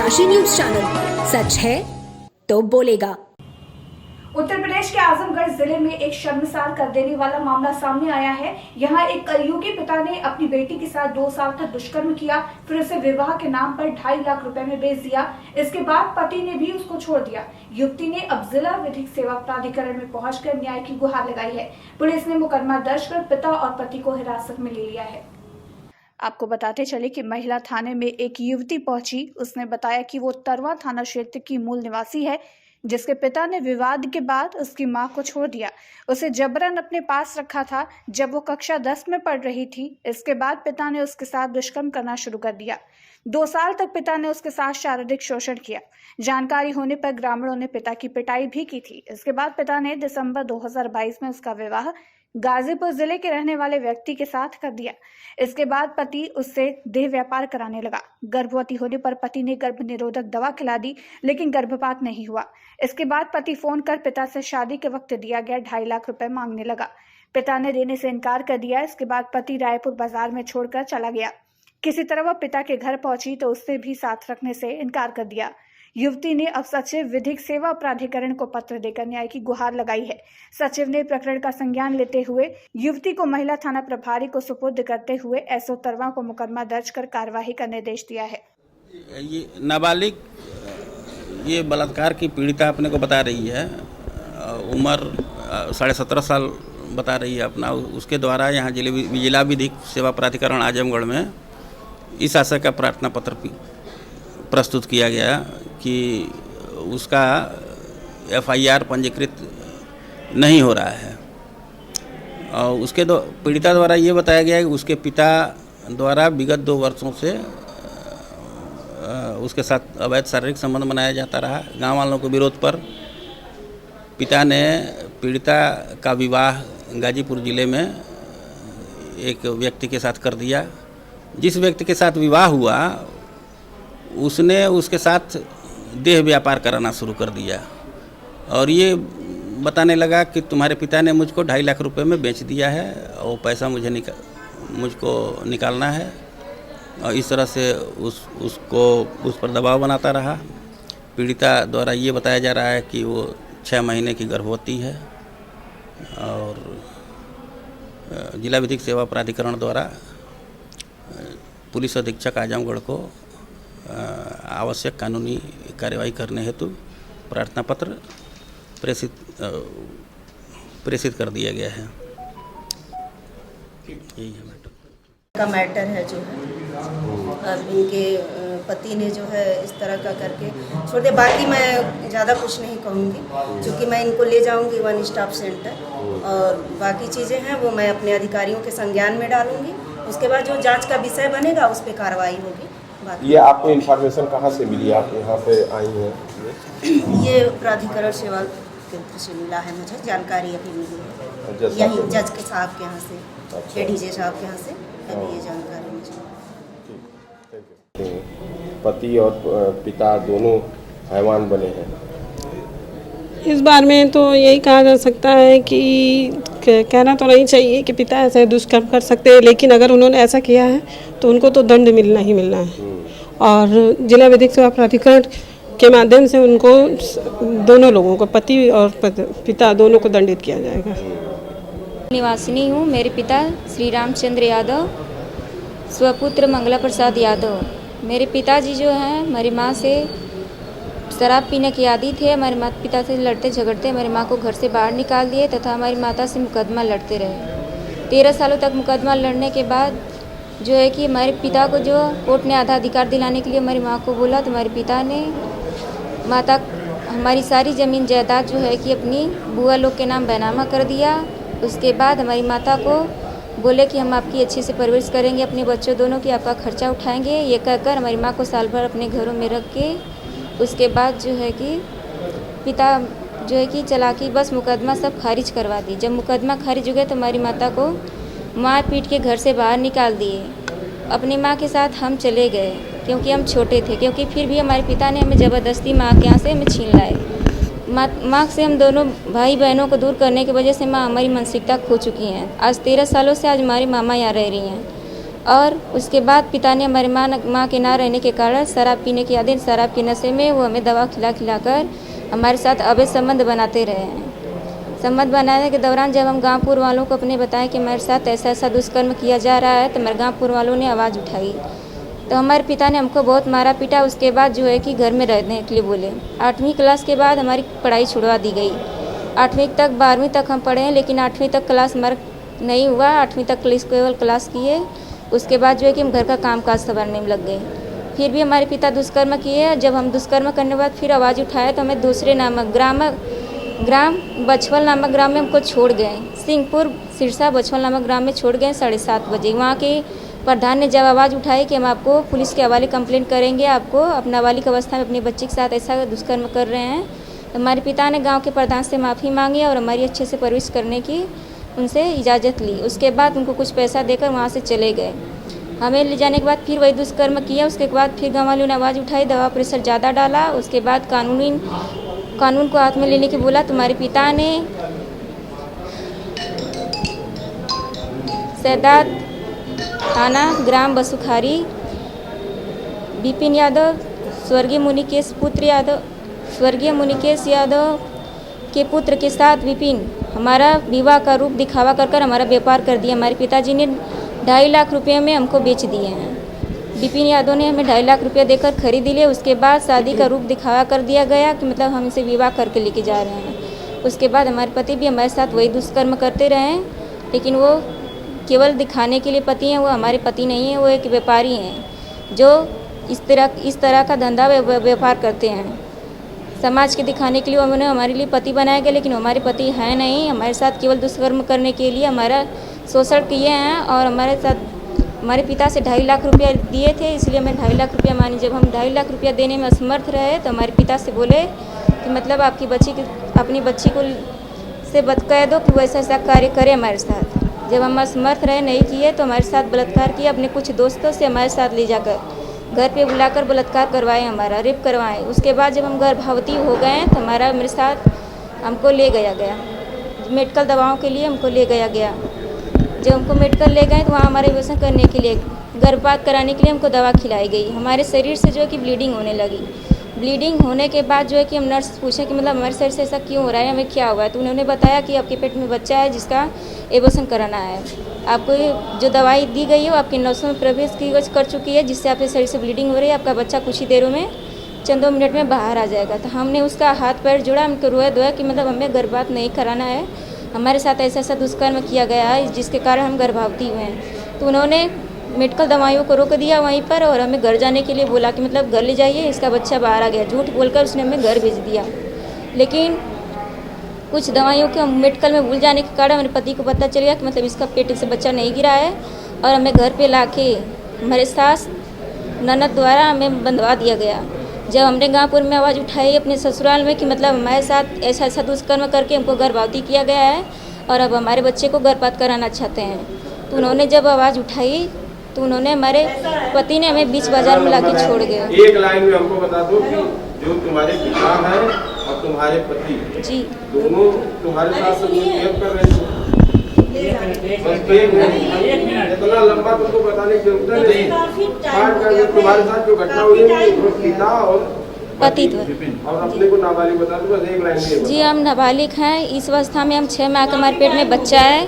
Kashi news channel, सच है तो बोलेगा। उत्तर प्रदेश के आजमगढ़ जिले में एक शर्मसार कर देने वाला मामला सामने आया है। यहाँ एक कलयुगी पिता ने अपनी बेटी के साथ 2 साल तक दुष्कर्म किया, फिर उसे विवाह के नाम पर 2.5 लाख रुपए में बेच दिया। इसके बाद पति ने भी उसको छोड़ दिया। युवती ने अब जिला विधिक सेवा प्राधिकरण में पहुंचकर न्याय की गुहार लगाई है। पुलिस ने मुकदमा दर्ज कर पिता और पति को हिरासत में ले लिया है। आपको बताते चले कि महिला थाने में एक युवती पहुंची। उसने बताया कि वो तरवा थाना क्षेत्र की मूल निवासी है, जिसके पिता ने विवाद के बाद उसकी मां को छोड़ दिया। उसे जबरन अपने पास रखा था जब वो कक्षा 10 में पढ़ रही थी। इसके बाद पिता ने उसके साथ दुष्कर्म करना शुरू कर दिया। 2 साल तक पिता ने उसके साथ शारीरिक शोषण किया। जानकारी होने पर ग्रामीणों ने पिता की पिटाई भी की थी। इसके बाद पिता ने दिसंबर 2022 में उसका विवाह गाजीपुर जिले के रहने वाले व्यक्ति के साथ कर दिया। इसके बाद पति उससे देह व्यापार कराने लगा। गर्भवती होने पर पति ने गर्भ निरोधक दवा खिला दी, लेकिन गर्भपात नहीं हुआ। इसके बाद पति फोन कर पिता से शादी के वक्त दिया गया 2.5 लाख रुपए मांगने लगा। पिता ने देने से इनकार कर दिया। इसके बाद पति रायपुर बाजार में छोड़कर चला गया। किसी तरह वह पिता के घर पहुंची तो उससे भी साथ रखने से इनकार कर दिया। युवती ने अब सचिव विधिक सेवा प्राधिकरण को पत्र देकर न्याय की गुहार लगाई है। सचिव ने प्रकरण का संज्ञान लेते हुए युवती को महिला थाना प्रभारी को सुपुर्द करते हुए एसओ तरवा को मुकदमा दर्ज कर कार्यवाही का निर्देश दिया है। ये नाबालिग ये बलात्कार की पीड़िता अपने को बता रही है। उम्र 17.5 साल बता रही है अपना। उसके द्वारा यहाँ जिला विधिक सेवा प्राधिकरण आजमगढ़ में इस आशय का प्रार्थना पत्र प्रस्तुत किया गया कि उसका FIR पंजीकृत नहीं हो रहा है। और उसके पीड़िता द्वारा ये बताया गया है कि उसके पिता द्वारा विगत 2 वर्षों से उसके साथ अवैध शारीरिक संबंध बनाया जाता रहा। गांव वालों के विरोध पर पिता ने पीड़िता का विवाह गाजीपुर जिले में एक व्यक्ति के साथ कर दिया। जिस व्यक्ति के साथ विवाह हुआ उसने उसके साथ देह व्यापार कराना शुरू कर दिया और ये बताने लगा कि तुम्हारे पिता ने मुझको 2.5 लाख रुपए में बेच दिया है और पैसा मुझको निकालना है। और इस तरह से उसको उस पर दबाव बनाता रहा। पीड़िता द्वारा ये बताया जा रहा है कि वो 6 महीने की गर्भवती है और जिला विधिक सेवा प्राधिकरण द्वारा पुलिस अधीक्षक आजमगढ़ को आवश्यक कानूनी कार्यवाही करने हेतु प्रार्थना पत्र प्रेषित कर दिया गया है। यही है का मैटर है जो है अब इनके पति ने जो है इस तरह का करके छोड़ दिया। बाकी मैं ज़्यादा कुछ नहीं कहूँगी, क्योंकि मैं इनको ले जाऊँगी 1 स्टॉप सेंटर और बाकी चीज़ें हैं वो मैं अपने अधिकारियों के संज्ञान में डालूँगी। उसके बाद जो जांच का विषय बनेगा उस पर कार्रवाई होगी। ये आपको इन्फॉर्मेशन कहाँ से मिली? आप यहाँ पे आई हैं? ये प्राधिकरण सेवा केंद्र से मिला है, मुझे जानकारी अभी मिली है। यही जज के साहब के यहाँ से, ADJ साहब के यहाँ से अभी ये जानकारी मुझे। पति और पिता दोनों हैवान बने हैं। इस बार में तो यही कहा जा सकता है कि कहना तो नहीं चाहिए कि पिता ऐसे दुष्कर्म कर सकते हैं, लेकिन अगर उन्होंने ऐसा किया है तो उनको तो दंड मिलना ही मिलना है। और जिला विधिक सेवा प्राधिकरण के माध्यम से उनको दोनों लोगों को, पति और पिता दोनों को दंडित किया जाएगा। निवासिनी हूँ। मेरे पिता श्री रामचंद्र यादव, स्वपुत्र मंगला प्रसाद यादव। मेरे पिताजी जो हैं हमारी माँ से शराब पीने के आदी थे। हमारे माता पिता से लड़ते झगड़ते हमारी माँ को घर से बाहर निकाल दिए तथा हमारी माता से मुकदमा लड़ते रहे। 13 सालों तक मुकदमा लड़ने के बाद जो है कि हमारे पिता को जो कोर्ट ने आधा अधिकार दिलाने के लिए हमारी माँ को बोला, तो हमारे पिता ने हमारी सारी ज़मीन जायदाद जो है कि अपनी बुआ लोग के नाम बैनामा कर दिया। उसके बाद हमारी माता को बोले कि हम आपकी अच्छे से परवरिश करेंगे, अपने बच्चों दोनों की आपका खर्चा उठाएंगे। ये कहकर हमारी माँ को साल भर अपने घरों में रख के उसके बाद जो है कि पिता जो है कि चला कि बस मुकदमा सब खारिज करवा दी। जब मुकदमा खारिज हो गया तो हमारी माता को मार पीट के घर से बाहर निकाल दिए। अपनी माँ के साथ हम चले गए क्योंकि हम छोटे थे, क्योंकि फिर भी हमारे पिता ने हमें ज़बरदस्ती माँ के यहाँ से हमें छीन लाए। माँ से हम दोनों भाई बहनों को दूर करने की वजह से माँ हमारी मानसिकता खो चुकी हैं। आज 13 सालों से आज हमारी मामा यहाँ रह रही हैं। और उसके बाद पिता ने हमारे माँ के ना रहने के कारण शराब पीने के आदि शराब के नशे में वो हमें दवा खिलाकर हमारे साथ अवैध संबंध बनाते रहे हैं। संबंध बनाने के दौरान जब हम गांवपुर वालों को अपने बताएं कि हमारे साथ ऐसा ऐसा दुष्कर्म किया जा रहा है तो हमारे गांवपुर वालों ने आवाज़ उठाई। तो हमारे पिता ने हमको बहुत मारा पीटा। उसके बाद जो है कि घर में रहने के लिए बोले। 8वीं क्लास के बाद हमारी पढ़ाई छुड़वा दी गई। 8वीं तक 12वीं तक हम पढ़े हैं, लेकिन 8वीं तक क्लास हमारा नहीं हुआ। 8वीं तक केवल क्लास किए। उसके बाद जो है कि हम घर का काम काज संभालने में लग गए। फिर भी हमारे पिता दुष्कर्म किए। जब हम दुष्कर्म करने के बाद फिर आवाज़ उठाए तो हमें दूसरे नामक ग्राम बछवल नामक ग्राम में हमको छोड़ गए। सिंहपुर सिरसा बछवल नामक ग्राम में छोड़ गए 7:30 बजे। वहाँ के प्रधान ने जब आवाज़ उठाई कि हम आपको पुलिस के हवाले कंप्लेंट करेंगे, आपको अपना नाबालिग अवस्था में अपने बच्चे के साथ ऐसा दुष्कर्म कर रहे हैं, तो हमारे पिता ने गांव के प्रधान से माफ़ी मांगी और हमारी अच्छे से परवरिश करने की उनसे इजाज़त ली। उसके बाद उनको कुछ पैसा देकर वहाँ से चले गए। हमें ले जाने के बाद फिर वही दुष्कर्म किया। उसके बाद फिर गाँव वालों ने आवाज़ उठाई, दवा प्रेशर ज़्यादा डाला। उसके बाद कानून को हाथ में लेने के बोला। तुम्हारे पिता ने सैदात थाना ग्राम बसुखारी विपिन यादव स्वर्गीय मुनिकेश यादव के पुत्र के साथ विपिन हमारा विवाह का रूप दिखावा कर हमारा व्यापार कर दिया। हमारे पिताजी ने 2.5 लाख रुपये में हमको बेच दिए हैं। विपिन यादव ने हमें 2.5 लाख रुपया देकर खरीद लिए। उसके बाद शादी का रूप दिखावा कर दिया गया कि मतलब हम इसे विवाह करके लेके जा रहे हैं। उसके बाद हमारे पति भी हमारे साथ वही दुष्कर्म करते रहे, लेकिन वो केवल दिखाने के लिए पति हैं। वो हमारे पति नहीं हैं, वो एक व्यापारी हैं जो इस तरह का धंधा व्यापार करते हैं। समाज के दिखाने के लिए उन्होंने हमारे लिए पति बनाया गया, लेकिन हमारे पति हैं नहीं। हमारे साथ केवल दुष्कर्म करने के लिए हमारा शोषण किए हैं और हमारे पिता से 2.5 लाख रुपया दिए थे, इसलिए हमें 2.5 लाख रुपया मानी। जब हम 2.5 लाख रुपया देने में असमर्थ रहे तो हमारे पिता से बोले कि मतलब अपनी बच्ची को से कह दो कि वो ऐसा कार्य करे हमारे साथ। जब हम असमर्थ रहे, नहीं किए, तो हमारे साथ बलात्कार किया। अपने कुछ दोस्तों से हमारे साथ ले जाकर घर पे बुलाकर बलात्कार करवाए, हमारा रेप करवाए। उसके बाद जब हम गर्भवती हो गए तो मेरे साथ हमको ले गया मेडिकल दवाओं के लिए हमको ले गया। जब हमको मेडिकल ले गए तो वहाँ हमारे व्यसन करने के लिए, गर्भपात कराने के लिए हमको दवा खिलाई गई। हमारे शरीर से जो है कि ब्लीडिंग होने लगी। ब्लीडिंग होने के बाद जो है कि हम नर्स पूछे कि मतलब हमारे शरीर से ऐसा क्यों हो रहा है, हमें क्या हुआ है, तो उन्होंने बताया कि आपके पेट में बच्चा है जिसका एबॉर्शन कराना है। आपको जो दवाई दी गई है वो आपके नसों में प्रवेश कर चुकी है, जिससे आपके शरीर से ब्लीडिंग हो रही है। आपका बच्चा कुछ ही देरों में चंद 2 मिनट में बाहर आ जाएगा। तो हमने उसका हाथ पैर जोड़ा, हमको रोया धोया कि मतलब हमें गर्भपात नहीं कराना है, हमारे साथ ऐसा दुष्कर्म किया गया है जिसके कारण हम गर्भवती हुए हैं। तो उन्होंने मेडिकल दवाइयों को रोक दिया वहीं पर और हमें घर जाने के लिए बोला कि मतलब घर ले जाइए, इसका बच्चा बाहर आ गया। झूठ बोलकर उसने हमें घर भेज दिया। लेकिन कुछ दवाइयों के मेडिकल में भूल जाने के कारण मेरे पति को पता चल गया कि मतलब इसका पेट से बच्चा नहीं गिरा है और हमें घर पे लाके हमारे सास ननद द्वारा हमें बंधवा दिया गया। जब हमने गाँवपुर में आवाज़ उठाई अपने ससुराल में कि मतलब हमारे साथ ऐसा दुष्कर्म करके हमको गर्भवती किया गया है और अब हमारे बच्चे को गर्भपात कराना चाहते हैं, तो उन्होंने जब आवाज़ उठाई तो उन्होंने हमारे पति ने हमें बीच बाजार में लाके छोड़ गए। एक लाइन में हमको बता दो कि जो तुम्हारे पिता हैं और तुम्हारे पति जी दोनों तुम्हारे साथ मिसबिहेव कर रहे थे। इतना लंबा तुमको बताने की जरूरत नहीं। तुम्हारे साथ जो घटना हुई है पिता और पति और अपने को नाबालिग बता दो, बस एक लाइन में। जी हम नाबालिग हैं। इस अवस्था में हम 6 माह का हमारे पेट में बच्चा है।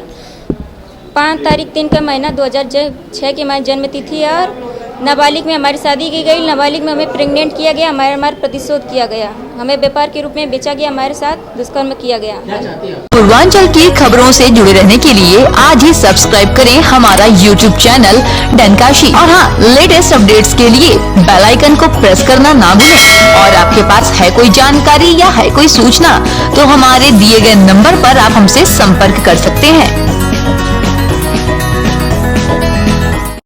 5 तारीख 3 का महीना 2006 की हमारी जन्म तिथि है और नाबालिग में हमारी शादी की गई। नाबालिग में हमें प्रेग्नेंट किया गया, हमारा प्रतिशोध किया गया, हमें व्यापार के रूप में बेचा गया, हमारे साथ दुष्कर्म किया गया। पूर्वांचल की खबरों से जुड़े रहने के लिए आज ही सब्सक्राइब करें हमारा YouTube चैनल डनकाशी और हाँ, लेटेस्ट अपडेट्स के लिए बेल आइकन को प्रेस करना ना भूलें। और आपके पास है कोई जानकारी या है कोई सूचना तो हमारे दिए गए नंबर पर आप हमसे संपर्क कर सकते हैं।